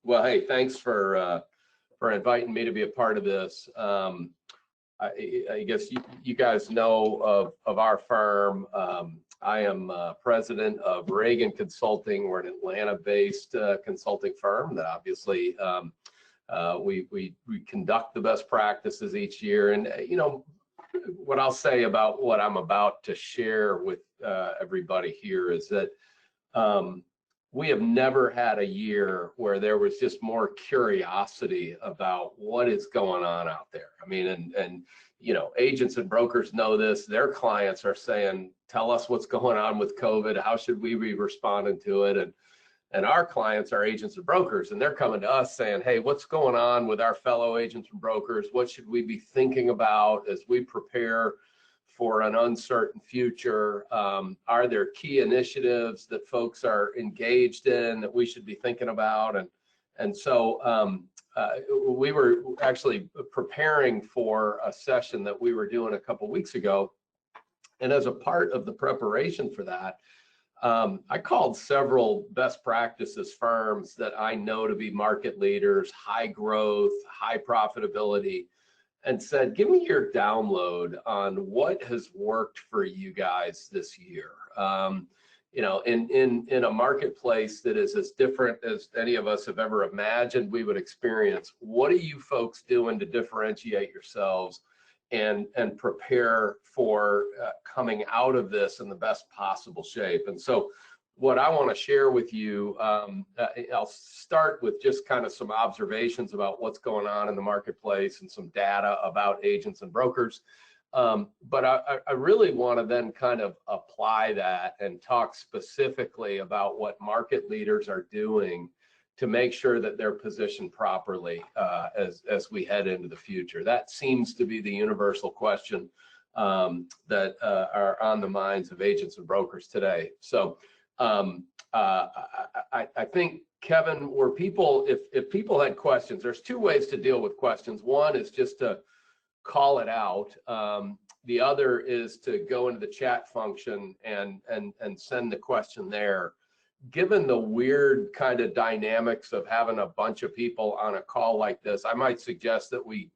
Well, hey, thanks for inviting me to be a part of this. I guess you guys know of our firm. I am president of Reagan Consulting. We're an Atlanta-based consulting firm that obviously we conduct the best practices each year. And you know what I'll say about what I'm about to share with everybody here is that we have never had a year where there was just more curiosity about what is going on out there. I mean, and you know, agents and brokers know this. Their clients are saying, tell us what's going on with COVID. How should we be responding to it? And our clients are agents and brokers, and they're coming to us saying, hey, what's going on with our fellow agents and brokers? What should we be thinking about as we prepare for an uncertain future? Are there key initiatives that folks are engaged in that we should be thinking about? And so we were actually preparing for a session that we were doing a couple weeks ago. And as a part of the preparation for that, I called several best practices firms that I know to be market leaders, high growth, high profitability, and said, give me your download on what has worked for you guys this year. You know, in a marketplace that is as different as any of us have ever imagined we would experience, what are you folks doing to differentiate yourselves and prepare for coming out of this in the best possible shape? And so what I want to share with you, I'll start with just kind of some observations about what's going on in the marketplace and some data about agents and brokers. But I really want to then kind of apply that and talk specifically about what market leaders are doing to make sure that they're positioned properly as we head into the future. That seems to be the universal question that are on the minds of agents and brokers today. So I think, Kevin, where people, if people had questions, there's two ways to deal with questions. One is just to call it out. The other is to go into the chat function and send the question there. Given the weird kind of dynamics of having a bunch of people on a call like this, I might suggest that we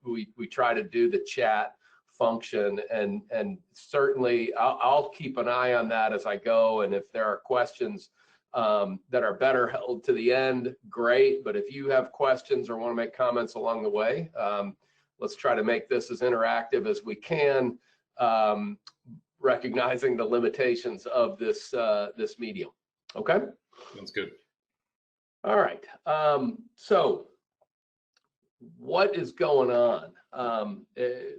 try to do the chat function, and certainly I'll keep an eye on that as I go. And if there are questions that are better held to the end, great. But if you have questions or want to make comments along the way, let's try to make this as interactive as we can, recognizing the limitations of this this medium. Okay? Sounds good. All right. So what is going on?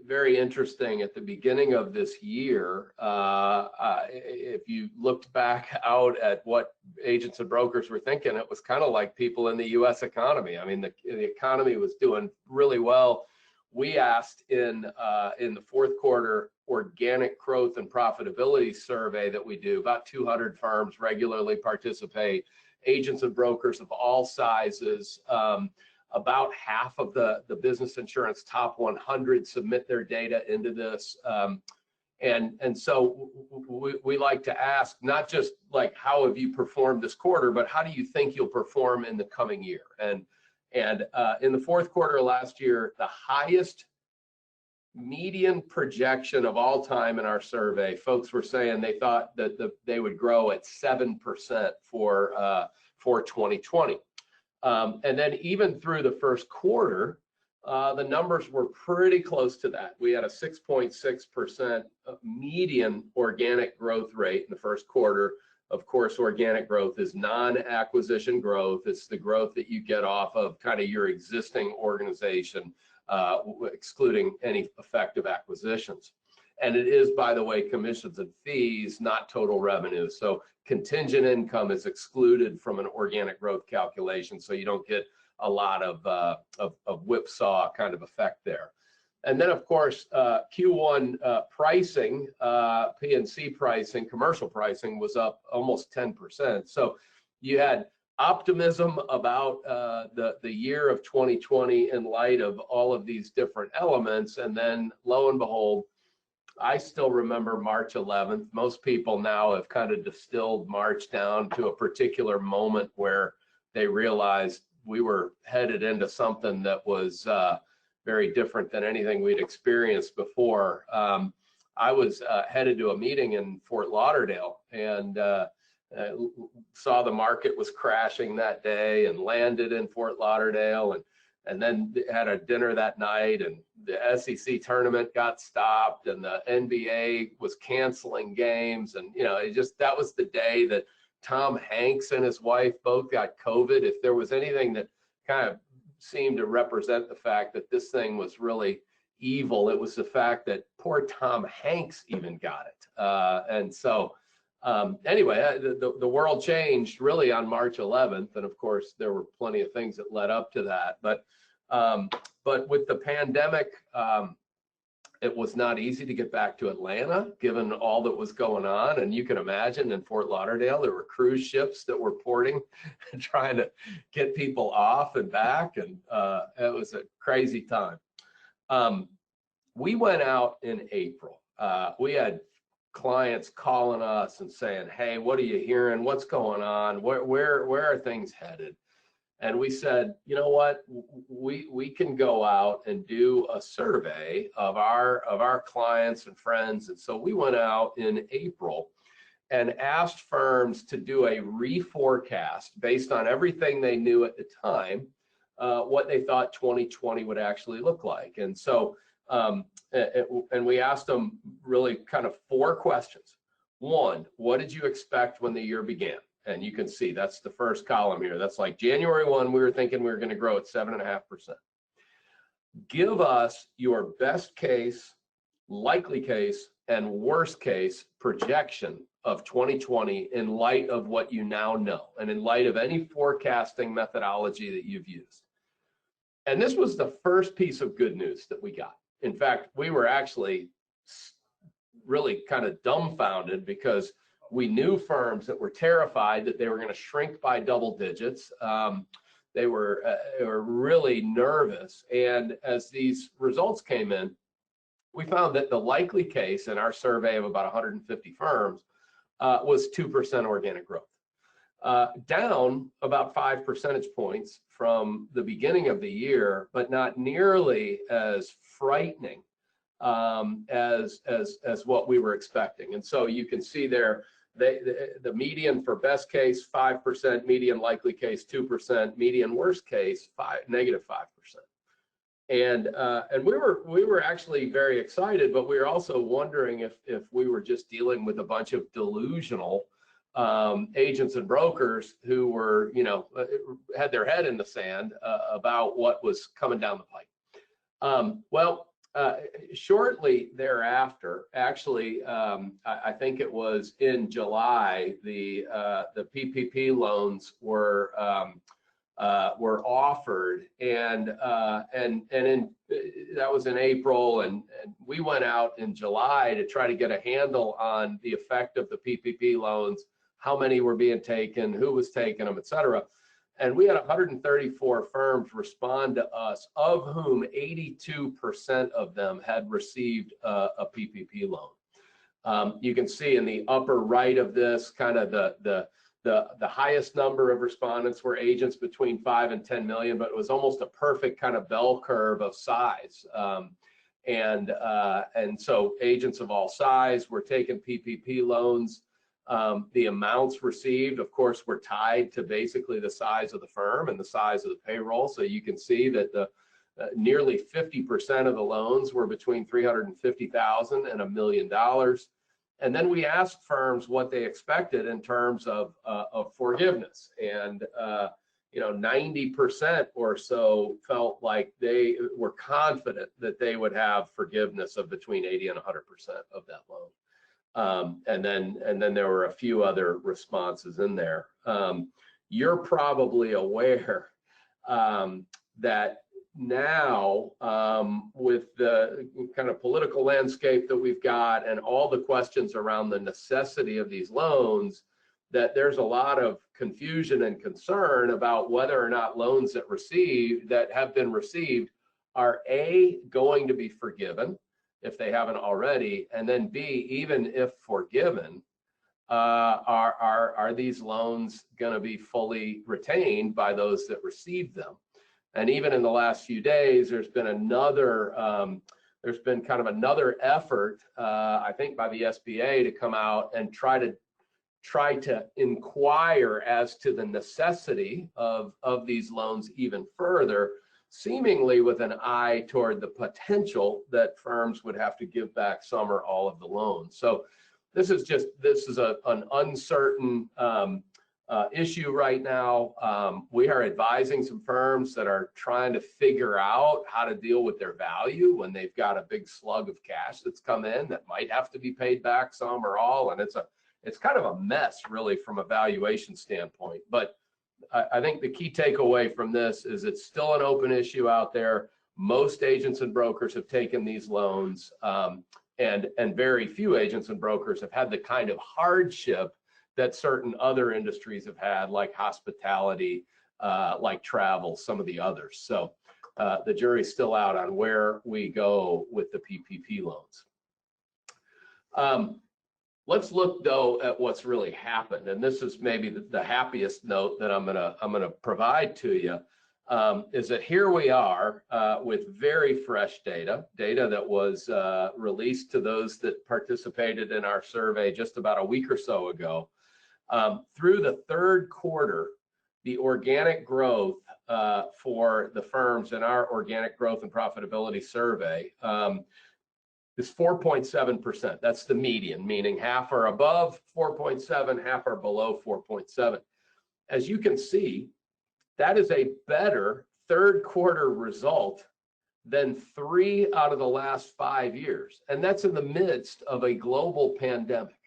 Very interesting. At the beginning of this year, if you looked back out at what agents and brokers were thinking, it was kind of like people in the U.S. economy. I mean, the economy was doing really well. We asked in the fourth quarter organic growth and profitability survey that we do. About 200 firms regularly participate, agents and brokers of all sizes. About half of the business insurance top 100 submit their data into this. And so we like to ask, not just like, how have you performed this quarter, but how do you think you'll perform in the coming year? And in the fourth quarter of last year, the highest median projection of all time in our survey, folks were saying they thought that they would grow at 7% for 2020. And then even through the first quarter, the numbers were pretty close to that. We had a 6.6% median organic growth rate in the first quarter. Of course, organic growth is non-acquisition growth. It's the growth that you get off of kind of your existing organization, excluding any effective acquisitions. And it is, by the way, commissions and fees, not total revenue. So contingent income is excluded from an organic growth calculation, so you don't get a lot of whipsaw kind of effect there. And then, of course, Q1 pricing, P&C pricing, commercial pricing was up almost 10%. So you had optimism about the year of 2020 in light of all of these different elements. And then lo and behold, I still remember March 11th. Most people now have kind of distilled March down to a particular moment where they realized we were headed into something that was very different than anything we'd experienced before. I was headed to a meeting in Fort Lauderdale, and saw the market was crashing that day, and landed in Fort Lauderdale, and then had a dinner that night, and the SEC tournament got stopped, and the NBA was canceling games, and that was the day that Tom Hanks and his wife both got COVID. If there was anything that kind of seemed to represent the fact that this thing was really evil, it was the fact that poor Tom Hanks even got it. And so anyway, the world changed really on March 11th, and of course there were plenty of things that led up to that. But with the pandemic, it was not easy to get back to Atlanta, given all that was going on. And you can imagine in Fort Lauderdale, there were cruise ships that were porting, trying to get people off and back, and it was a crazy time. We went out in April. We had clients calling us and saying, "Hey, what are you hearing? What's going on? Where are things headed?" And we said, you know what, we can go out and do a survey of our clients and friends. And so we went out in April and asked firms to do a reforecast based on everything they knew at the time, what they thought 2020 would actually look like. And so and we asked them really kind of 4 questions. 1, what did you expect when the year began? And you can see that's the first column here. That's like January 1, we were thinking we were going to grow at 7.5%. Give us your best case, likely case, and worst case projection of 2020 in light of what you now know, and in light of any forecasting methodology that you've used. And this was the first piece of good news that we got. In fact, we were actually really kind of dumbfounded, because we knew firms that were terrified that they were going to shrink by double digits. They were really nervous. And as these results came in, we found that the likely case in our survey of about 150 firms was 2% organic growth, down about 5 percentage points from the beginning of the year, but not nearly as frightening as what we were expecting. And so you can see there, the median for best case 5%, median likely case 2%, median worst case -5%. And we were actually very excited, but we were also wondering if we were just dealing with a bunch of delusional agents and brokers who were, had their head in the sand about what was coming down the pike. Shortly thereafter, actually, I think it was in July, the PPP loans were offered, and that was in April, and we went out in July to try to get a handle on the effect of the PPP loans, how many were being taken, who was taking them, et cetera. And we had 134 firms respond to us, of whom 82% of them had received a PPP loan. You can see in the upper right of this, kind of the highest number of respondents were agents between 5 and 10 million, but it was almost a perfect kind of bell curve of size. And so agents of all size were taking PPP loans. The amounts received, of course, were tied to basically the size of the firm and the size of the payroll. So you can see that the nearly 50% of the loans were between $350,000 and $1 million. And then we asked firms what they expected in terms of forgiveness, and 90% or so felt like they were confident that they would have forgiveness of between 80 and 100% of that loan. And then there were a few other responses in there. You're probably aware that now, with the kind of political landscape that we've got and all the questions around the necessity of these loans, that there's a lot of confusion and concern about whether or not loans that have been received are A, going to be forgiven if they haven't already, and then B, even if forgiven, are these loans going to be fully retained by those that receive them? And even in the last few days, there's been another kind of another effort, I think, by the SBA to come out and try to inquire as to the necessity of these loans even further, seemingly with an eye toward the potential that firms would have to give back some or all of the loans. So this is an uncertain issue right now. We are advising some firms that are trying to figure out how to deal with their value when they've got a big slug of cash that's come in that might have to be paid back some or all, and it's kind of a mess really from a valuation standpoint. But I think the key takeaway from this is it's still an open issue out there. Most agents and brokers have taken these loans, and very few agents and brokers have had the kind of hardship that certain other industries have had, like hospitality, like travel, some of the others. So the jury's still out on where we go with the PPP loans. Let's look though at what's really happened, and this is maybe the happiest note that I'm gonna provide to you, is that here we are with very fresh data that was released to those that participated in our survey just about a week or so ago. Through the third quarter, the organic growth for the firms in our organic growth and profitability survey is 4.7%. That's the median, meaning half are above 4.7, half are below 4.7. As you can see, that is a better third quarter result than 3 out of the last 5 years. And that's in the midst of a global pandemic.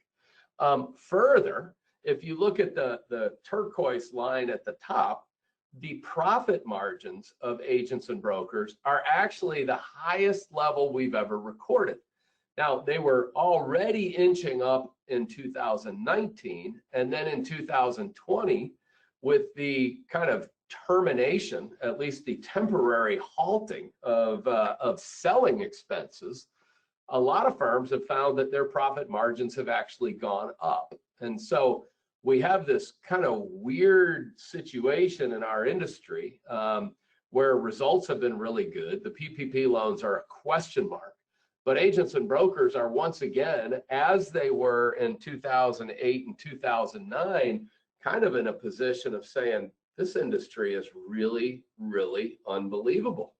Further, if you look at the turquoise line at the top, the profit margins of agents and brokers are actually the highest level we've ever recorded. Now, they were already inching up in 2019, and then in 2020, with the kind of termination, at least the temporary halting of selling expenses, a lot of firms have found that their profit margins have actually gone up. And so we have this kind of weird situation in our industry where results have been really good. The PPP loans are a question mark, but agents and brokers are once again, as they were in 2008 and 2009, kind of in a position of saying, this industry is really, really unbelievable.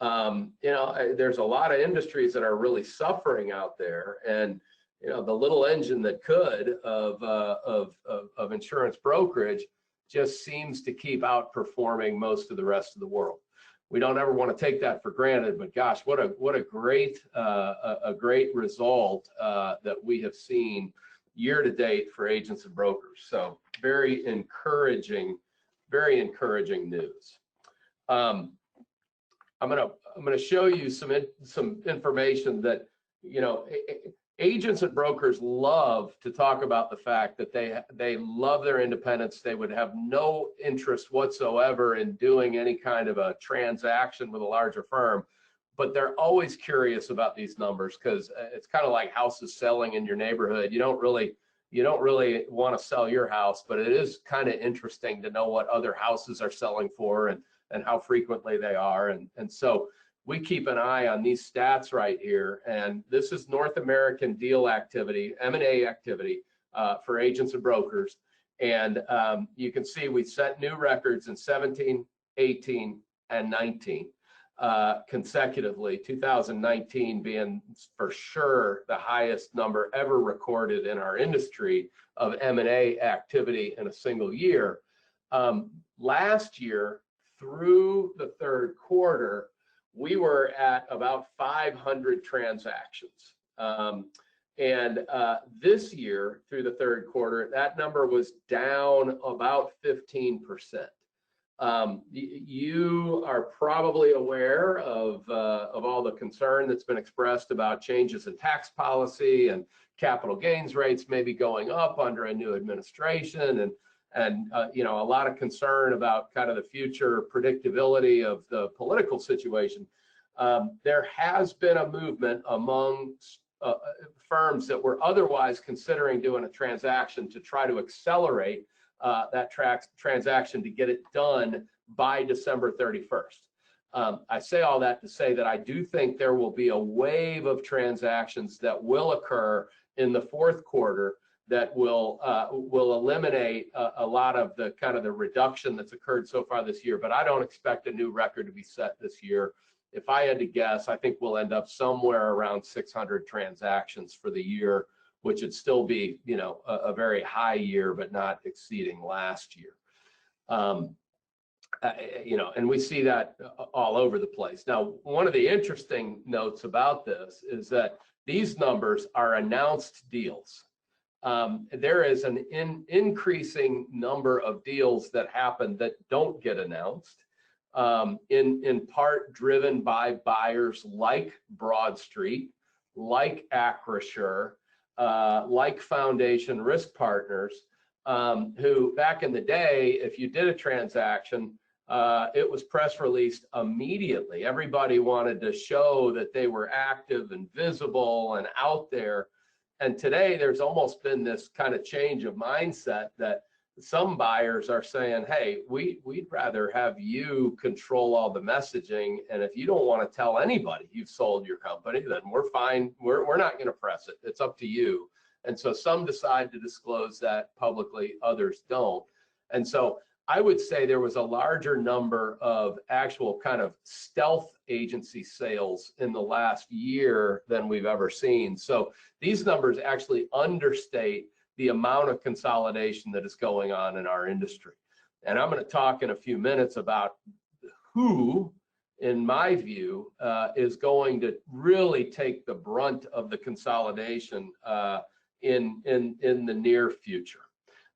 There's a lot of industries that are really suffering out there, and the little engine that could of insurance brokerage just seems to keep outperforming most of the rest of the world. We don't ever want to take that for granted, but gosh, what a great result that we have seen year to date for agents and brokers. So very encouraging news. I'm gonna show you some information that agents and brokers love to talk about, the fact that they love their independence. They would have no interest whatsoever in doing any kind of a transaction with a larger firm, but they're always curious about these numbers, because it's kind of like houses selling in your neighborhood. You don't really want to sell your house, but it is kind of interesting to know what other houses are selling for and how frequently they are. And so we keep an eye on these stats right here. And this is North American deal activity, M&A activity for agents and brokers. And you can see we set new records in 17, 18, and 19 consecutively, 2019 being for sure the highest number ever recorded in our industry of M&A activity in a single year. Last year, through the third quarter, we were at about 500 transactions. And this year, through the third quarter, that number was down about 15%. You are probably aware of all the concern that's been expressed about changes in tax policy and capital gains rates maybe going up under a new administration, and a lot of concern about kind of the future predictability of the political situation. There has been a movement among firms that were otherwise considering doing a transaction to try to accelerate that transaction to get it done by December 31st. I say all that to say that I do think there will be a wave of transactions that will occur in the fourth quarter that will eliminate a lot of the kind of the reduction that's occurred so far this year. But I don't expect a new record to be set this year. If I had to guess, I think we'll end up somewhere around 600 transactions for the year, which would still be, you know, a very high year, but not exceeding last year. You know, and we see that all over the place. Now, one of the interesting notes about this is that these numbers are announced deals. There is an increasing number of deals that happen that don't get announced, in part driven by buyers like Broad Street, like Acrisure, like Foundation Risk Partners, who back in the day, if you did a transaction, it was press released immediately. Everybody wanted to show that they were active and visible and out there. And today there's almost been this kind of change of mindset that some buyers are saying, hey, we'd rather have you control all the messaging. And if you don't want to tell anybody you've sold your company, then we're fine. We're not going to press it. It's up to you. And so some decide to disclose that publicly, others don't. And so I would say there was a larger number of actual kind of stealth agency sales in the last year than we've ever seen. So these numbers actually understate the amount of consolidation that is going on in our industry. And I'm going to talk in a few minutes about who, in my view, is going to really take the brunt of the consolidation in the near future.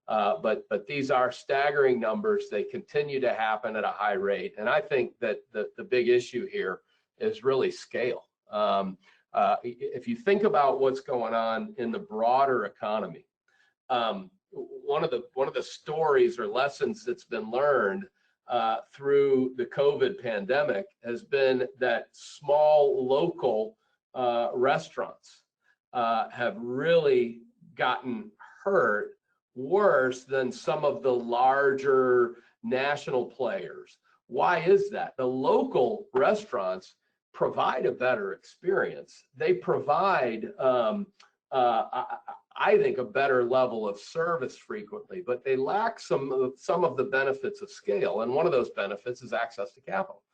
But these are staggering numbers. They continue to happen at a high rate. And I think that the big issue here is really scale. If you think about what's going on in the broader economy, one of the stories or lessons that's been learned through the COVID pandemic has been that small local restaurants have really gotten hurt worse than some of the larger national players. Why is that? The local restaurants provide a better experience. They provide, I think, a better level of service frequently, but they lack some of the benefits of scale. And one of those benefits is access to capital.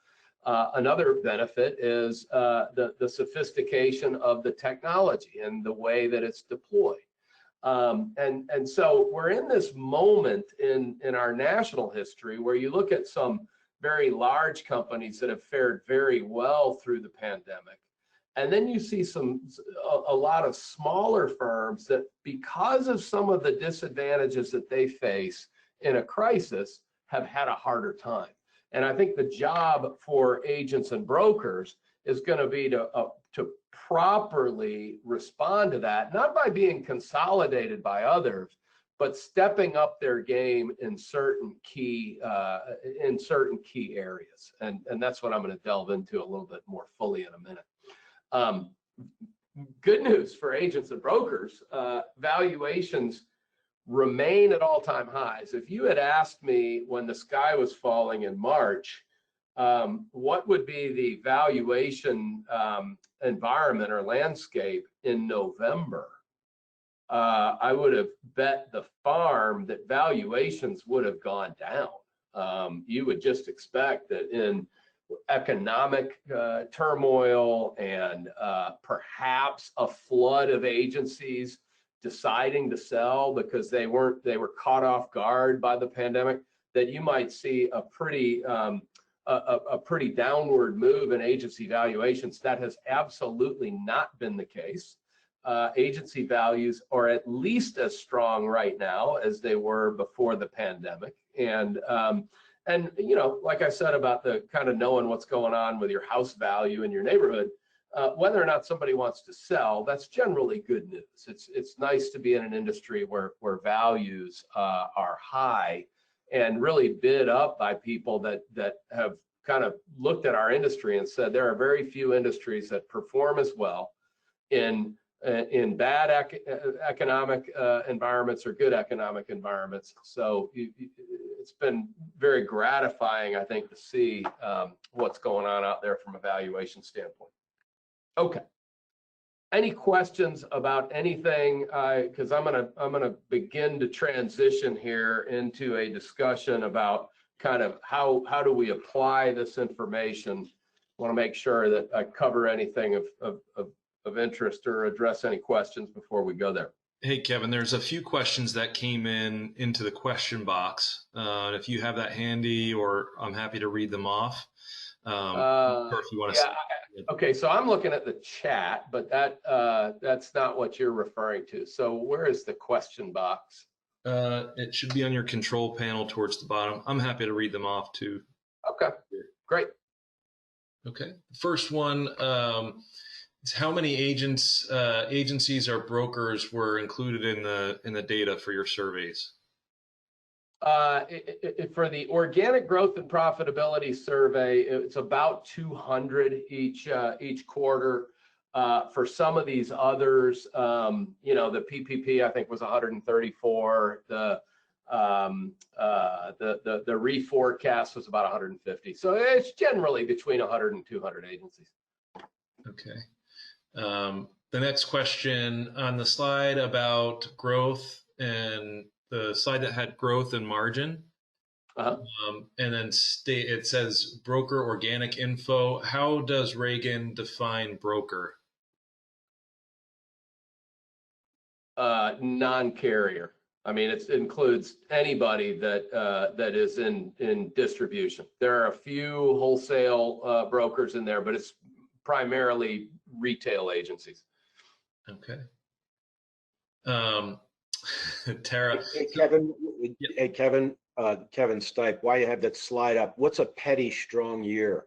Another benefit is the sophistication of the technology and the way that it's deployed. And so we're in this moment in our national history where you look at some very large companies that have fared very well through the pandemic. And then you see a lot of smaller firms that, because of some of the disadvantages that they face in a crisis, have had a harder time. And I think the job for agents and brokers is going to be to properly respond to that, not by being consolidated by others, but stepping up their game in certain key areas. And that's what I'm going to delve into a little bit more fully in a minute. Good news for agents and brokers, valuations remain at all-time highs. If you had asked me when the sky was falling in March, what would be the valuation environment or landscape in November, I would have bet the farm that valuations would have gone down. You would just expect that in economic turmoil and perhaps a flood of agencies deciding to sell because they were caught off guard by the pandemic, that you might see a pretty downward move in agency valuations. That has absolutely not been the case. Agency values are at least as strong right now as they were before the pandemic. And you know, like I said about the kind of knowing what's going on with your house value in your neighborhood, whether or not somebody wants to sell, that's generally good news. It's nice to be in an industry where values are high and really bid up by people that have kind of looked at our industry and said there are very few industries that perform as well in in bad economic environments or good economic environments. So it's been very gratifying, I think, to see what's going on out there from a valuation standpoint. Okay. Any questions about anything? Because I'm gonna begin to transition here into a discussion about kind of how do we apply this information. I want to make sure that I cover anything of interest or address any questions before we go there. Hey, Kevin, there's a few questions that came into the question box. If you have that handy, or I'm happy to read them off. Or if you want to. Yeah, okay, so I'm looking at the chat, but that's not what you're referring to. So where is the question box? It should be on your control panel towards the bottom. I'm happy to read them off too. Okay, great. Okay, first one is how many agencies or brokers were included in the data for your surveys? For the organic growth and profitability survey, it's about 200 each quarter. For some of these others, you know, the PPP I think was 134. The reforecast was about 150. So it's generally between 100 and 200 agencies. Okay. The next question on the slide about growth, and the slide that had growth and margin, and then it says broker organic info. How does Reagan define broker? Non-carrier. I mean, it includes anybody that is in distribution. There are a few wholesale brokers in there, but it's primarily retail agencies. Okay. Tara. Hey, Kevin. Hey, Kevin. Kevin Stipe. Why you have that slide up? What's a petty strong year?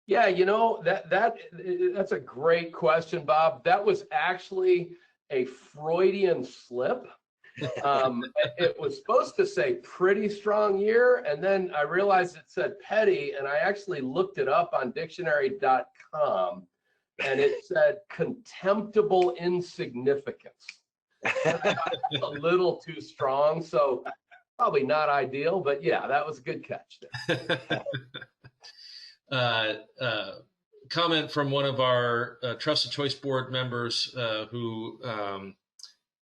Yeah, you know, that's a great question, Bob. That was actually a Freudian slip. It was supposed to say pretty strong year, and then I realized it said petty, and I actually looked it up on dictionary.com, and it said contemptible insignificance. A little too strong, so probably not ideal, but yeah, that was a good catch there. Comment from one of our Trusted Choice Board members who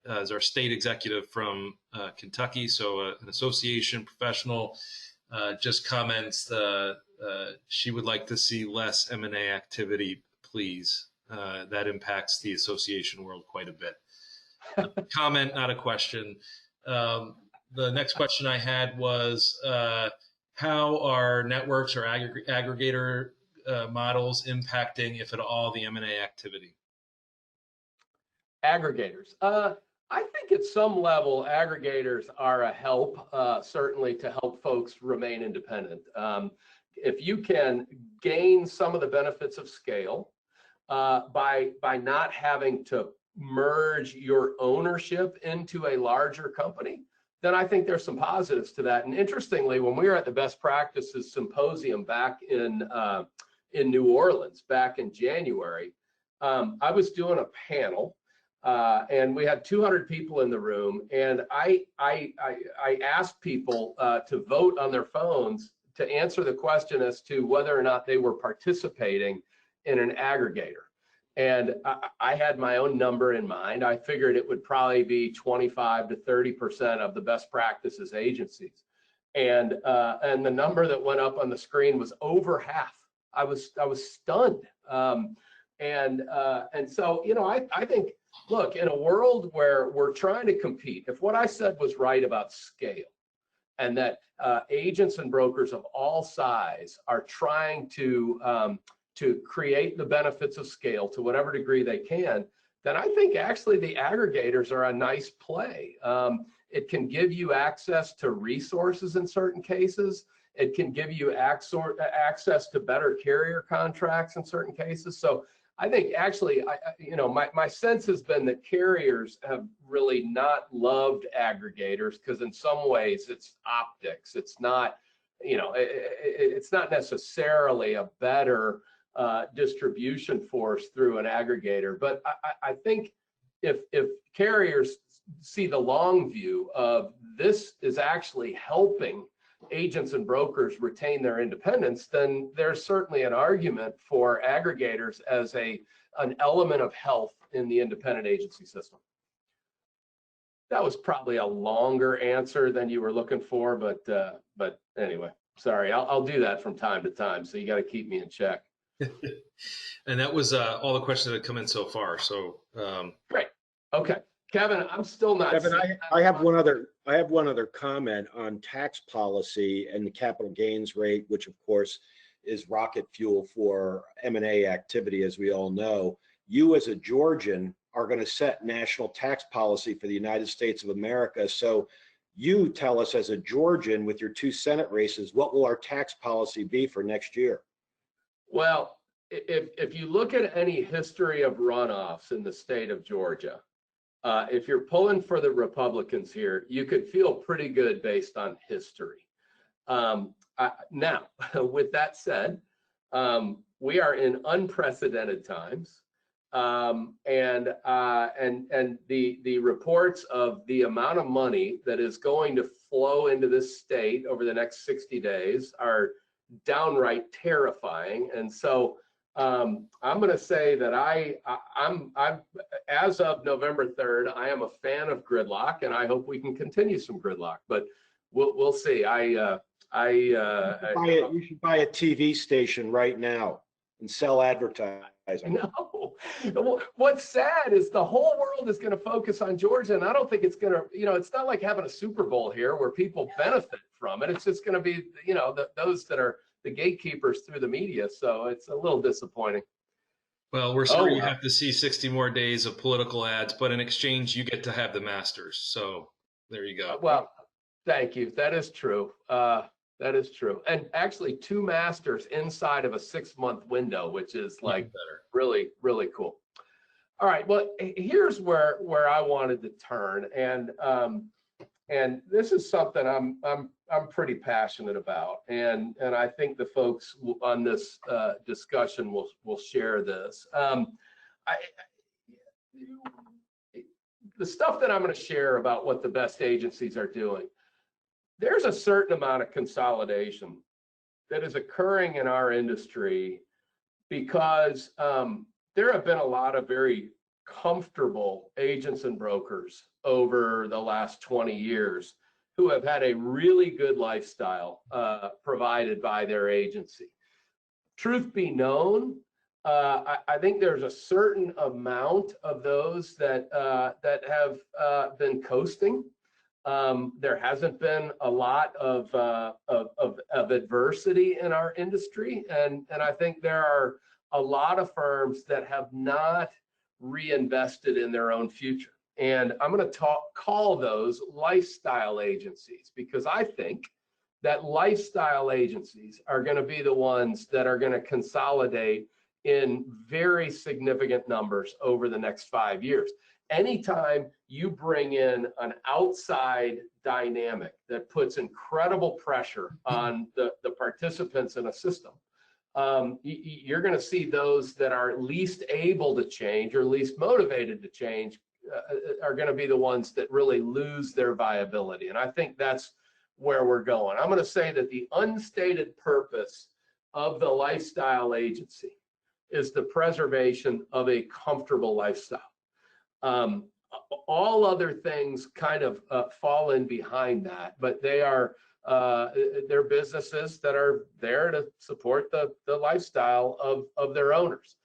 is our state executive from Kentucky, so an association professional, just comments she would like to see less M&A activity, please. That impacts the association world quite a bit. Comment, not a question. The next question I had was, how are networks or aggregator models impacting, if at all, the M&A activity? Aggregators. I think at some level, aggregators are a help, certainly to help folks remain independent. If you can gain some of the benefits of scale by not having to merge your ownership into a larger company, then I think there's some positives to that. And interestingly, when we were at the Best Practices Symposium back in New Orleans back in January, I was doing a panel, and we had 200 people in the room, and I asked people to vote on their phones to answer the question as to whether or not they were participating in an aggregator. And I had my own number in mind. I figured it would probably be 25 to 30% of the best practices agencies. And the number that went up on the screen was over half. I was stunned. And so, you know, I think, look, in a world where we're trying to compete, if what I said was right about scale, and that agents and brokers of all size are trying to create the benefits of scale to whatever degree they can, then I think actually the aggregators are a nice play. It can give you access to resources in certain cases. It can give you access to better carrier contracts in certain cases. So I think actually, you know, my sense has been that carriers have really not loved aggregators because in some ways it's optics. It's not, you know, it's not necessarily a better distribution force through an aggregator. But I think if carriers see the long view of this is actually helping agents and brokers retain their independence, then there's certainly an argument for aggregators as an element of health in the independent agency system. That was probably a longer answer than you were looking for, but anyway, sorry, I'll do that from time to time. So you got to keep me in check. And that was all the questions that have come in so far. So Great. Okay, Kevin, I'm still not. Kevin, I have one other comment on tax policy and the capital gains rate, which of course is rocket fuel for M&A activity, as we all know. You as a Georgian are going to set national tax policy for the United States of America. So you tell us, as a Georgian with your 2 Senate races, what will our tax policy be for next year? Well, if you look at any history of runoffs in the state of Georgia, if you're pulling for the Republicans here, you could feel pretty good based on history. Now, with that said, we are in unprecedented times. And the reports of the amount of money that is going to flow into this state over the next 60 days are downright terrifying. And so I'm going to say that I'm as of November 3rd, I am a fan of gridlock, and I hope we can continue some gridlock. But we'll see. You should buy a TV station right now and sell advertising. No, what's sad is the whole world is going to focus on Georgia, and I don't think it's going to, it's not like having a Super Bowl here where people benefit from it. It's just going to be, those that are the gatekeepers through the media. So it's a little disappointing. Well, we're sorry you have to see 60 more days of political ads, but in exchange, you get to have the Masters. So there you go. Well, thank you. That is true. That is true. And actually 2 Masters inside of a 6-month window, which is like really, really cool. All right. Well, here's where I wanted to turn. And this is something I'm pretty passionate about. And I think the folks on this discussion will share this. The stuff that I'm going to share about what the best agencies are doing, there's a certain amount of consolidation that is occurring in our industry because there have been a lot of very comfortable agents and brokers over the last 20 years who have had a really good lifestyle provided by their agency. Truth be known, I think there's a certain amount of those that have been coasting. There hasn't been a lot of adversity in our industry, and I think there are a lot of firms that have not reinvested in their own future. And I'm going to call those lifestyle agencies, because I think that lifestyle agencies are going to be the ones that are going to consolidate in very significant numbers over the next 5 years. Anytime you bring in an outside dynamic that puts incredible pressure on the participants in a system, you're going to see those that are least able to change or least motivated to change are going to be the ones that really lose their viability. And I think that's where we're going. I'm going to say that the unstated purpose of the lifestyle agency is the preservation of a comfortable lifestyle. All other things kind of fall in behind that, but they're businesses that are there to support the lifestyle of their owners.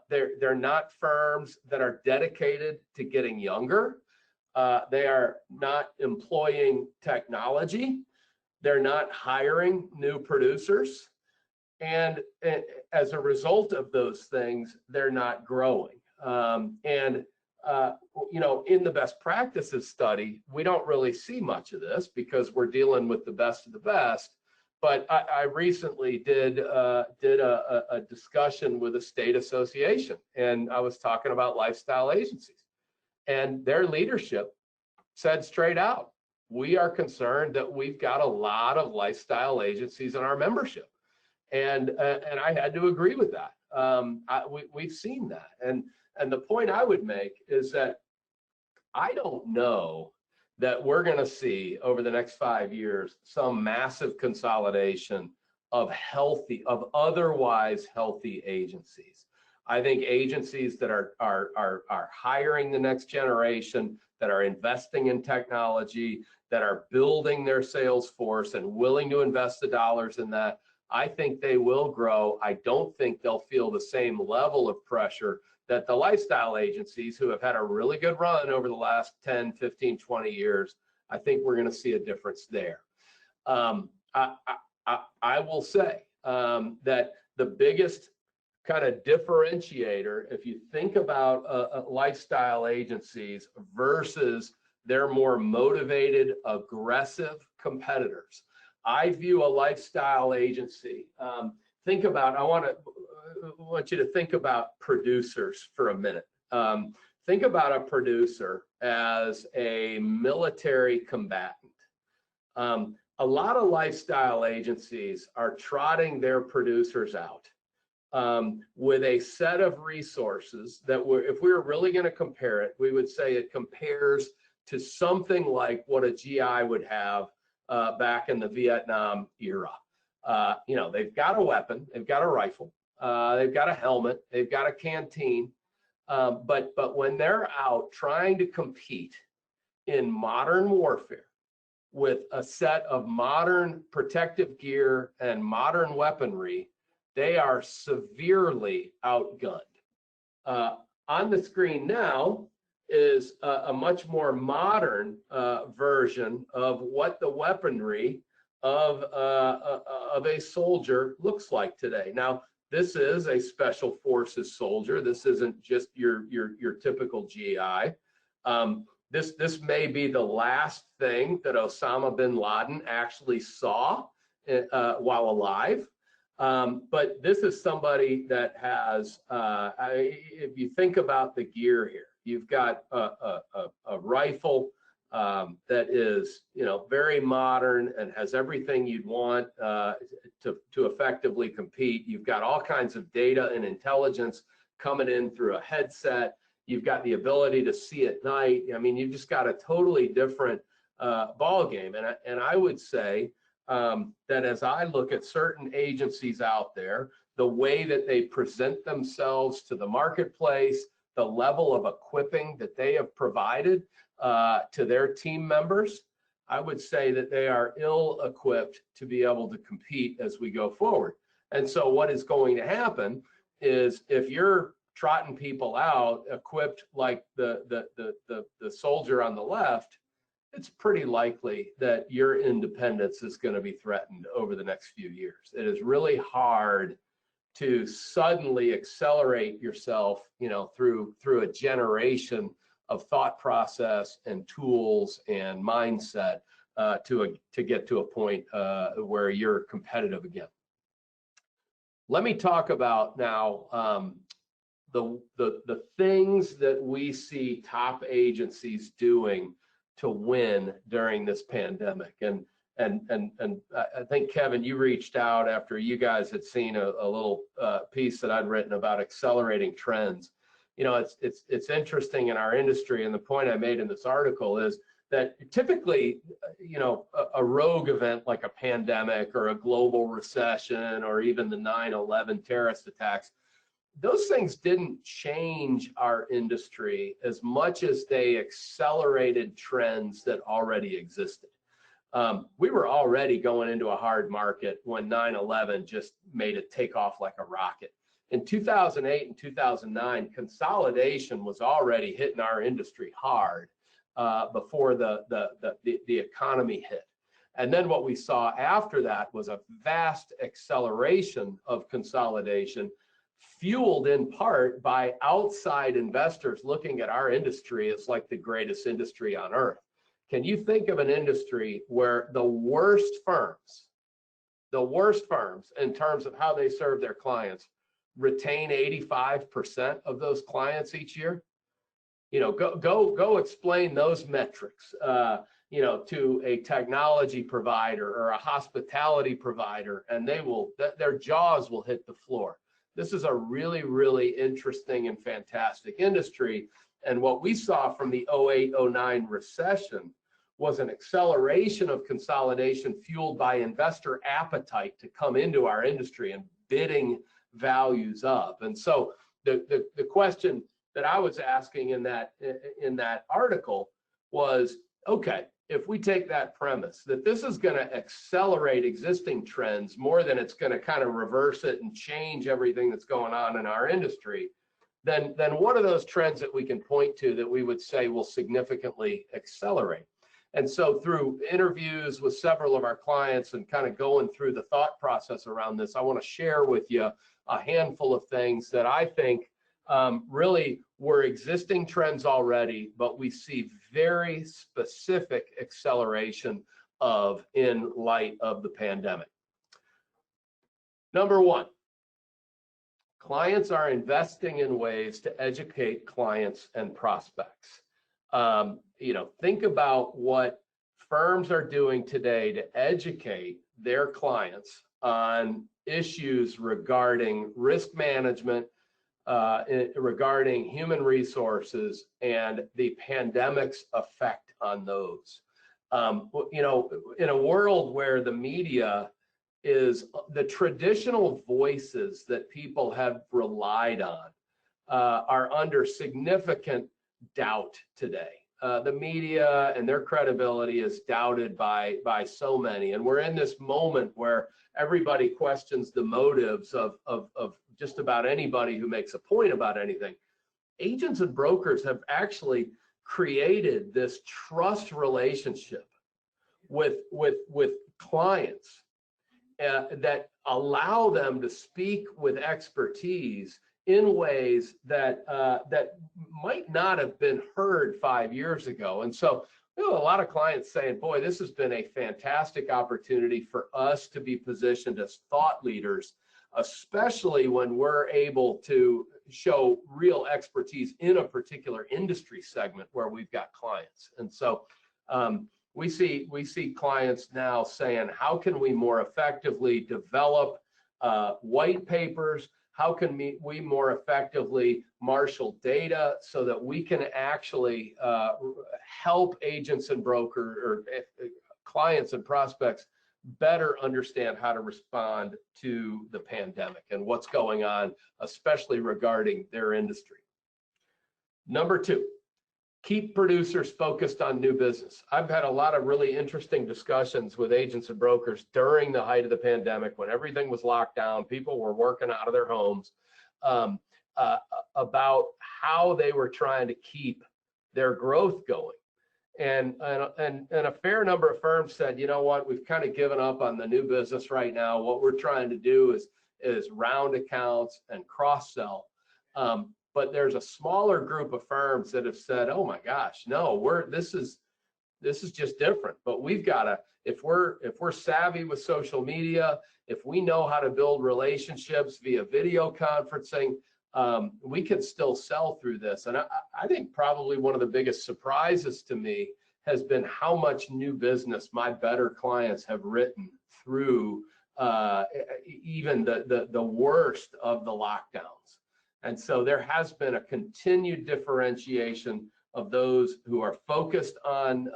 They're not firms that are dedicated to getting younger. They are not employing technology. They're not hiring new producers. And as a result of those things, they're not growing. In the best practices study, we don't really see much of this because we're dealing with the best of the best. But I recently did a discussion with a state association, and I was talking about lifestyle agencies, and their leadership said straight out, we are concerned that we've got a lot of lifestyle agencies in our membership. And I had to agree with that. We've seen that. And the point I would make is that I don't know that we're going to see over the next 5 years some massive consolidation of otherwise healthy agencies. I think agencies that are hiring the next generation, that are investing in technology, that are building their sales force and willing to invest the dollars in that, I think they will grow. I don't think they'll feel the same level of pressure that the lifestyle agencies, who have had a really good run over the last 10, 15, 20 years, I think we're going to see a difference there. I will say that the biggest kind of differentiator, if you think about lifestyle agencies versus their more motivated, aggressive competitors, I view a lifestyle agency. Think about, I want you to think about producers for a minute. Think about a producer as a military combatant. A lot of lifestyle agencies are trotting their producers out with a set of resources that if we were really going to compare it, we would say it compares to something like what a GI would have back in the Vietnam era. They've got a weapon, they've got a rifle, they've got a helmet, they've got a canteen, but when they're out trying to compete in modern warfare with a set of modern protective gear and modern weaponry, they are severely outgunned. On the screen now is a much more modern version of what the weaponry of a soldier looks like today. Now, this is a special forces soldier. This isn't just your typical GI. This may be the last thing that Osama bin Laden actually saw while alive. But this is somebody that has, if you think about the gear here, you've got a rifle that is, very modern and has everything you'd want to effectively compete. You've got all kinds of data and intelligence coming in through a headset. You've got the ability to see at night. I mean, you've just got a totally different ball game. And I would say that as I look at certain agencies out there, the way that they present themselves to the marketplace, the level of equipping that they have provided to their team members, I would say that they are ill-equipped to be able to compete as we go forward. And so what is going to happen is, if you're trotting people out equipped like the soldier on the left, it's pretty likely that your independence is going to be threatened over the next few years. It is really hard to suddenly accelerate yourself, through a generation of thought process and tools and mindset to get to a point where you're competitive again. Let me talk about now the things that we see top agencies doing to win during this pandemic. And I think, Kevin, you reached out after you guys had seen a little piece that I'd written about accelerating trends. It's interesting in our industry, and the point I made in this article is that typically, a rogue event like a pandemic or a global recession or even the 9/11 terrorist attacks, those things didn't change our industry as much as they accelerated trends that already existed. We were already going into a hard market when 9/11 just made it take off like a rocket. In 2008 and 2009, consolidation was already hitting our industry hard before the economy hit. And then what we saw after that was a vast acceleration of consolidation, fueled in part by outside investors looking at our industry as like the greatest industry on earth. Can you think of an industry where the worst firms in terms of how they serve their clients retain 85% of those clients each year? Go explain those metrics, to a technology provider or a hospitality provider, and their jaws will hit the floor. This is a really, really interesting and fantastic industry. And what we saw from the 08-09 recession was an acceleration of consolidation fueled by investor appetite to come into our industry and bidding values up. And so the question that I was asking in that article was, okay, if we take that premise that this is going to accelerate existing trends more than it's going to kind of reverse it and change everything that's going on in our industry, then what are those trends that we can point to that we would say will significantly accelerate? And so through interviews with several of our clients and kind of going through the thought process around this, I want to share with you a handful of things that I think really were existing trends already, but we see very specific acceleration of in light of the pandemic. Number one, clients are investing in ways to educate clients and prospects. Think about what firms are doing today to educate their clients on issues regarding risk management, regarding human resources, and the pandemic's effect on those. In a world where the media is the traditional voices that people have relied on are under significant doubt today. The media and their credibility is doubted by so many, and we're in this moment where everybody questions the motives of just about anybody who makes a point about anything. Agents and brokers have actually created this trust relationship with clients that allow them to speak with expertise in ways that might not have been heard 5 years ago. And so a lot of clients saying, boy, this has been a fantastic opportunity for us to be positioned as thought leaders, especially when we're able to show real expertise in a particular industry segment where we've got clients. And so we see clients now saying, how can we more effectively develop white papers? How can we more effectively marshal data so that we can actually help agents and brokers or clients and prospects better understand how to respond to the pandemic and what's going on, especially regarding their industry. Number two, keep producers focused on new business. I've had a lot of really interesting discussions with agents and brokers during the height of the pandemic when everything was locked down, people were working out of their homes, about how they were trying to keep their growth going. And a fair number of firms said, you know what, we've kind of given up on the new business right now. What we're trying to do is round accounts and cross-sell. But there's a smaller group of firms that have said, oh my gosh, no, this is just different. But we've got to, if we're savvy with social media, if we know how to build relationships via video conferencing, we can still sell through this. And I think probably one of the biggest surprises to me has been how much new business my better clients have written through even the worst of the lockdowns. And so there has been a continued differentiation of those who are focused on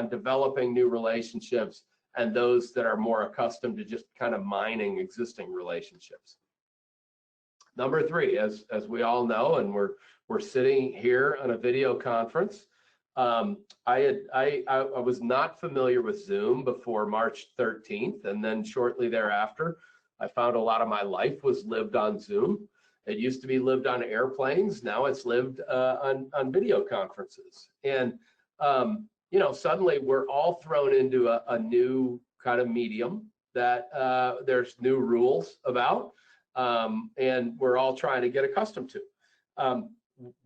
developing new relationships and those that are more accustomed to just kind of mining existing relationships. Number three, as we all know, and we're sitting here on a video conference. I was not familiar with Zoom before March 13th, and then shortly thereafter, I found a lot of my life was lived on Zoom. It used to be lived on airplanes. Now it's lived on video conferences. And, suddenly we're all thrown into a new kind of medium that there's new rules about, and we're all trying to get accustomed to.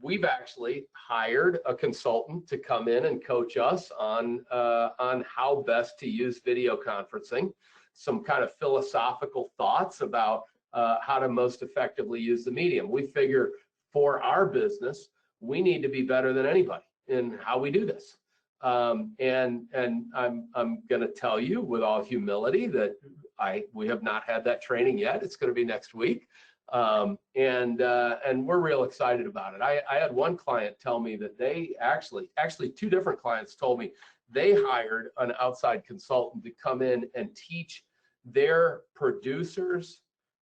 We've actually hired a consultant to come in and coach us on how best to use video conferencing, some kind of philosophical thoughts about how to most effectively use the medium. We figure for our business, we need to be better than anybody in how we do this. And I'm going to tell you with all humility that we have not had that training yet. It's going to be next week. And we're real excited about it. I had one client tell me that they actually two different clients told me they hired an outside consultant to come in and teach their producers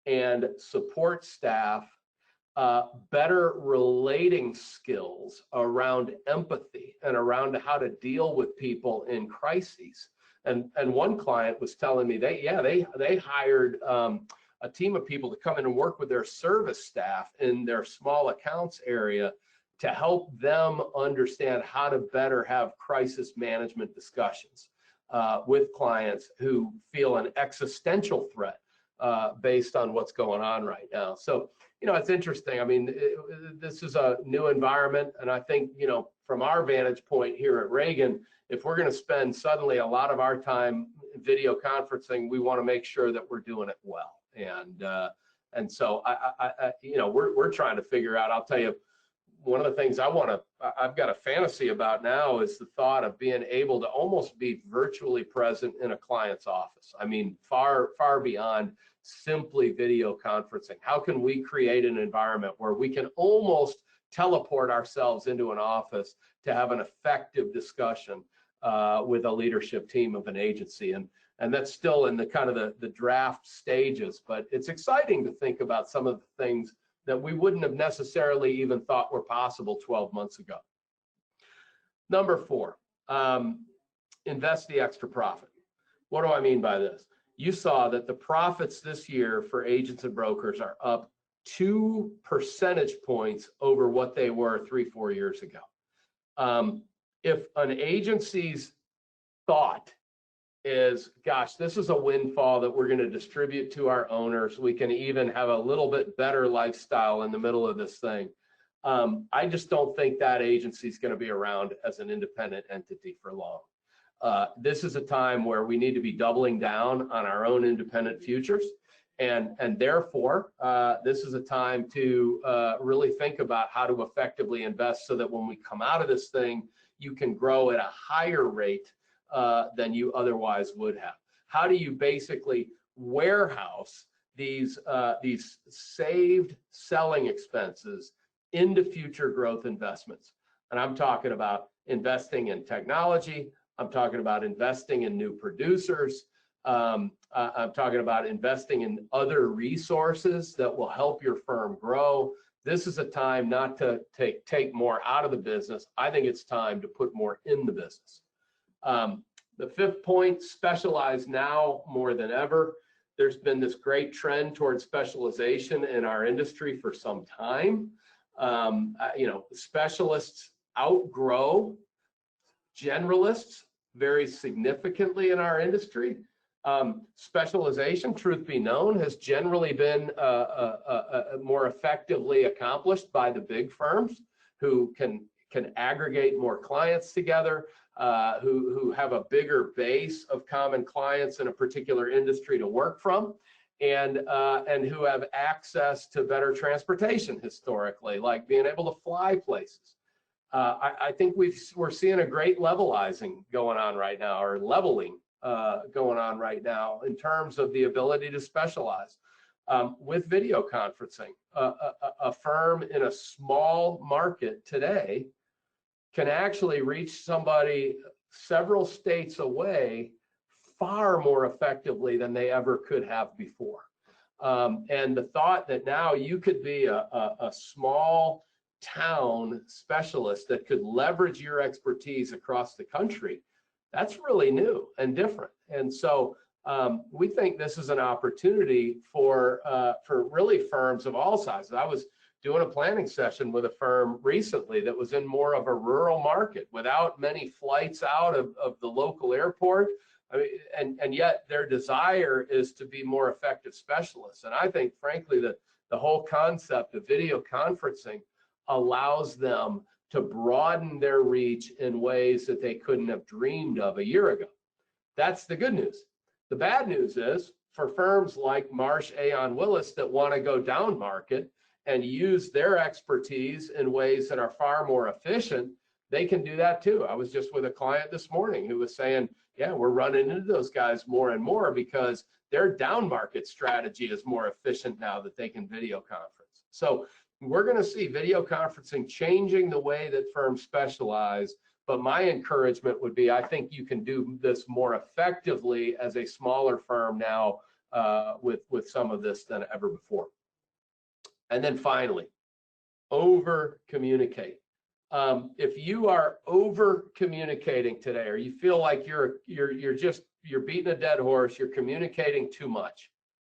and support staff better relating skills around empathy and around how to deal with people in crises. And one client was telling me they hired a team of people to come in and work with their service staff in their small accounts area to help them understand how to better have crisis management discussions with clients who feel an existential threat based on what's going on right now. So, it's interesting. I mean, this is a new environment. And I think, from our vantage point here at Reagan, if we're going to spend suddenly a lot of our time video conferencing, we want to make sure that we're doing it well. And so we're trying to figure out, I'll tell you, one of the things I've got a fantasy about now is the thought of being able to almost be virtually present in a client's office. I mean, far, far beyond simply video conferencing. How can we create an environment where we can almost teleport ourselves into an office to have an effective discussion with a leadership team of an agency? And that's still in the kind of the draft stages, but it's exciting to think about some of the things that we wouldn't have necessarily even thought were possible 12 months ago. Number 4, invest the extra profit. What do I mean by this? You saw that the profits this year for agents and brokers are up 2 percentage points over what they were 3-4 years ago. If an agency's thought is, gosh, this is a windfall that we're going to distribute to our owners, we can even have a little bit better lifestyle in the middle of this thing, I just don't think that agency is going to be around as an independent entity for long. This is a time where we need to be doubling down on our own independent futures. And therefore, this is a time to really think about how to effectively invest so that when we come out of this thing, you can grow at a higher rate than you otherwise would have. How do you basically warehouse these saved selling expenses into future growth investments? And I'm talking about investing in technology. I'm talking about investing in new producers. I'm talking about investing in other resources that will help your firm grow. This is a time not to take more out of the business. I think it's time to put more in the business. The 5th point, specialize now more than ever. There's been this great trend towards specialization in our industry for some time. Specialists outgrow generalists very significantly in our industry. Specialization, truth be known, has generally been more effectively accomplished by the big firms who can aggregate more clients together, who have a bigger base of common clients in a particular industry to work from, and who have access to better transportation historically, like being able to fly places. I think we're seeing a great levelizing going on right now, or leveling going on right now in terms of the ability to specialize. With video conferencing, a firm in a small market today can actually reach somebody several states away far more effectively than they ever could have before. And the thought that now you could be a small town specialist that could leverage your expertise across the country, that's really new and different. And so we think this is an opportunity for really firms of all sizes. I was doing a planning session with a firm recently that was in more of a rural market without many flights out of the local airport. I mean, and yet their desire is to be more effective specialists. And I think, frankly, that the whole concept of video conferencing allows them to broaden their reach in ways that they couldn't have dreamed of a year ago. That's the good news. The bad news is for firms like Marsh, Aon, Willis that want to go down market and use their expertise in ways that are far more efficient, they can do that too. I was just with a client this morning who was saying, yeah, we're running into those guys more and more because their down market strategy is more efficient now that they can video conference. So we're going to see video conferencing changing the way that firms specialize. But my encouragement would be, I think you can do this more effectively as a smaller firm now with some of this than ever before. And then finally, over communicate. If you are over communicating today, or you feel like you're beating a dead horse, you're communicating too much,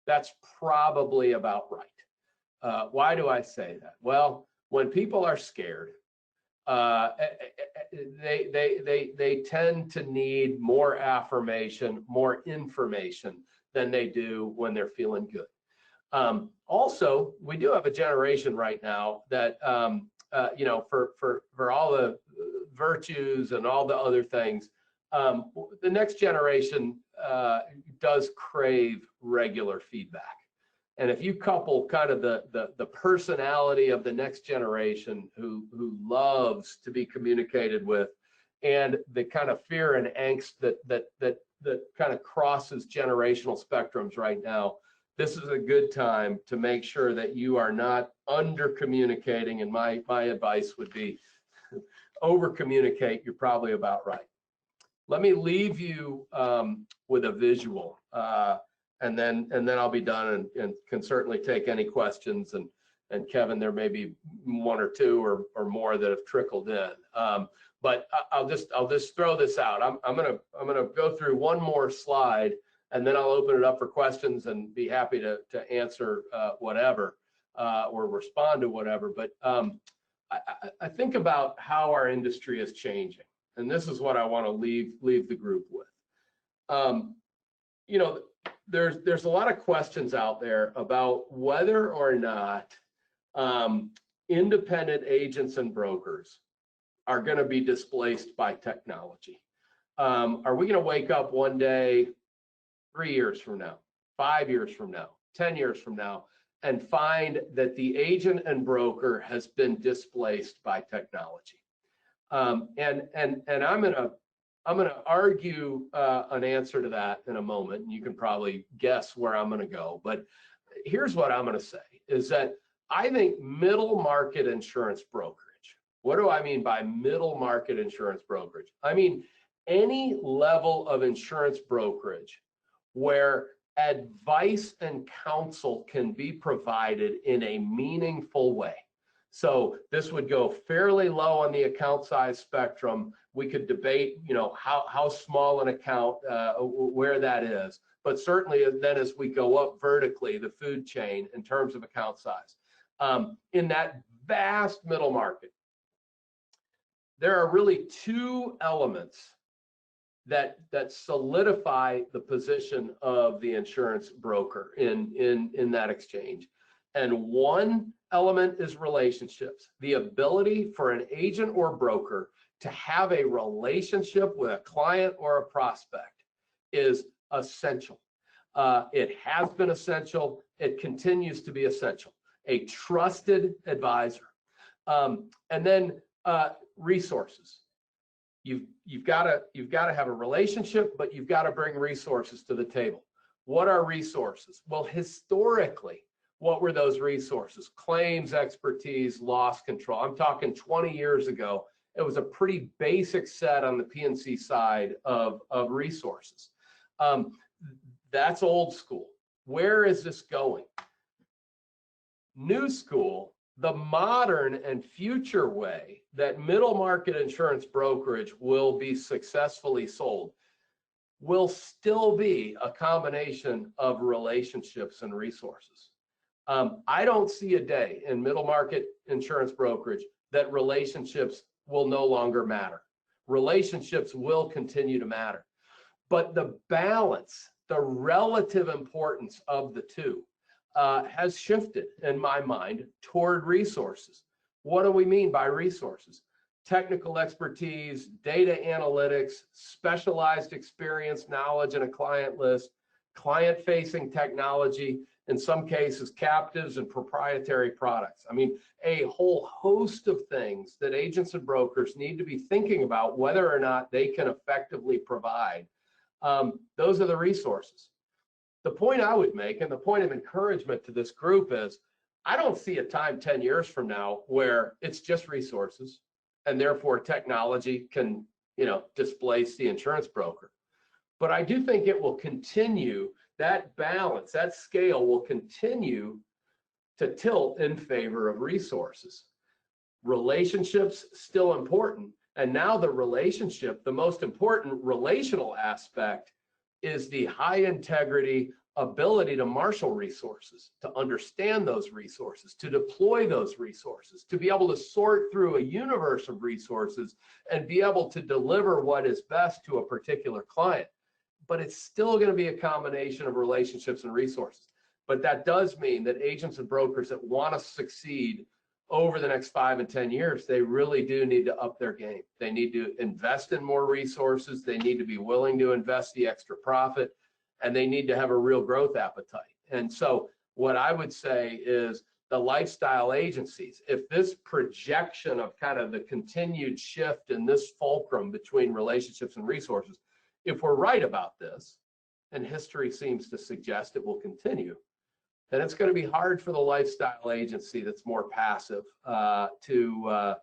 that's probably about right. Why do I say that? Well, when people are scared, they tend to need more affirmation, more information than they do when they're feeling good. Also, we do have a generation right now that for all the virtues and all the other things, the next generation does crave regular feedback. And if you couple kind of the personality of the next generation who loves to be communicated with, and the kind of fear and angst that kind of crosses generational spectrums right now, this is a good time to make sure that you are not under communicating. And my advice would be over communicate. You're probably about right. Let me leave you with a visual, and then I'll be done and can certainly take any questions. And Kevin, there may be one or two or more that have trickled in. But I'll just throw this out. I'm gonna go through one more slide, and then I'll open it up for questions and be happy to answer whatever or respond to whatever. But I think about how our industry is changing, and this is what I want to leave the group with. There's a lot of questions out there about whether or not independent agents and brokers are going to be displaced by technology. Are we going to wake up one day, 3 years from now, 5 years from now, 10 years from now, and find that the agent and broker has been displaced by technology? And I'm gonna argue an answer to that in a moment, and you can probably guess where I'm gonna go. But here's what I'm gonna say, is that I think middle market insurance brokerage. What do I mean by middle market insurance brokerage? I mean any level of insurance brokerage where advice and counsel can be provided in a meaningful way. So this would go fairly low on the account size spectrum. We could debate, how small an account, where that is. But certainly then as we go up vertically, the food chain in terms of account size. In that vast middle market, there are really two elements that solidify the position of the insurance broker in that exchange. And one element is relationships. The ability for an agent or broker to have a relationship with a client or a prospect is essential. It has been essential. It continues to be essential. A trusted advisor. And then resources. You've got to have a relationship, but you've got to bring resources to the table. What are resources? Well, historically, what were those resources? Claims expertise, loss control. I'm talking 20 years ago. It was a pretty basic set on the P&C side of resources. That's old school. Where is this going? New school, the modern and future way that middle market insurance brokerage will be successfully sold will still be a combination of relationships and resources. I don't see a day in middle market insurance brokerage that relationships will no longer matter. Relationships will continue to matter. But the balance, the relative importance of the two has shifted, in my mind, toward resources. What do we mean by resources? Technical expertise, data analytics, specialized experience, knowledge, and a client list, client-facing technology, in some cases captives and proprietary products. I mean, a whole host of things that agents and brokers need to be thinking about whether or not they can effectively provide. Those are the resources. The point I would make, and the point of encouragement to this group, is I don't see a time 10 years from now where it's just resources and therefore technology can, displace the insurance broker. But I do think it will continue, that balance, that scale will continue to tilt in favor of resources. Relationships still important. And now the relationship, the most important relational aspect, is the high integrity ability to marshal resources, to understand those resources, to deploy those resources, to be able to sort through a universe of resources and be able to deliver what is best to a particular client. But it's still going to be a combination of relationships and resources. But that does mean that agents and brokers that want to succeed over the next 5 and 10 years, they really do need to up their game. They need to invest in more resources. They need to be willing to invest the extra profit, and they need to have a real growth appetite. And so what I would say is the lifestyle agencies, if this projection of kind of the continued shift in this fulcrum between relationships and resources, if we're right about this, and history seems to suggest it will continue, then it's going to be hard for the lifestyle agency that's more passive to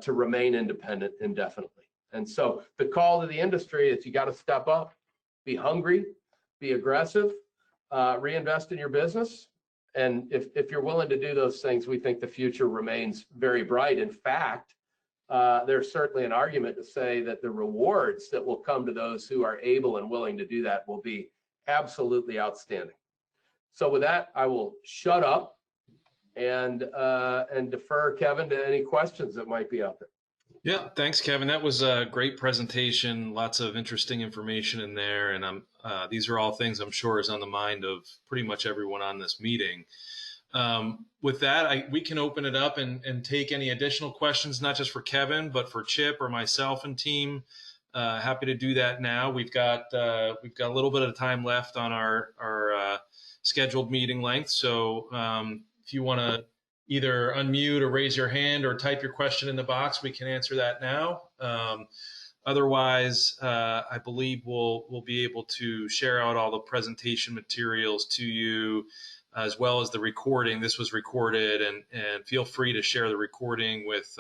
remain independent indefinitely. And so the call to the industry is you got to step up, be hungry, be aggressive, reinvest in your business. And if you're willing to do those things, we think the future remains very bright. In fact, there's certainly an argument to say that the rewards that will come to those who are able and willing to do that will be absolutely outstanding. So with that, I will shut up and defer, Kevin, to any questions that might be out there. Yeah, thanks, Kevin. That was a great presentation. Lots of interesting information in there. And these are all things I'm sure is on the mind of pretty much everyone on this meeting. With that, we can open it up and take any additional questions, not just for Kevin, but for Chip or myself and team. Happy to do that now. We've got a little bit of time left on our scheduled meeting length. So if you want to either unmute or raise your hand or type your question in the box, we can answer that now. Otherwise, I believe we'll be able to share out all the presentation materials to you, as well as the recording. This was recorded, and feel free to share the recording with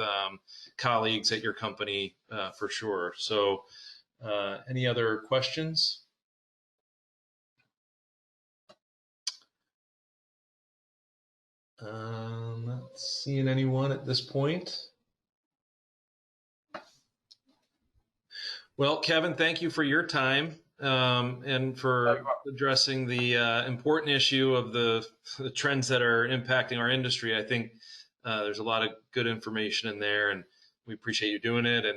colleagues at your company for sure. So any other questions? Not seeing anyone at this point. Well, Kevin, thank you for your time and for addressing the important issue of the trends that are impacting our industry. I think there's a lot of good information in there, and we appreciate you doing it. And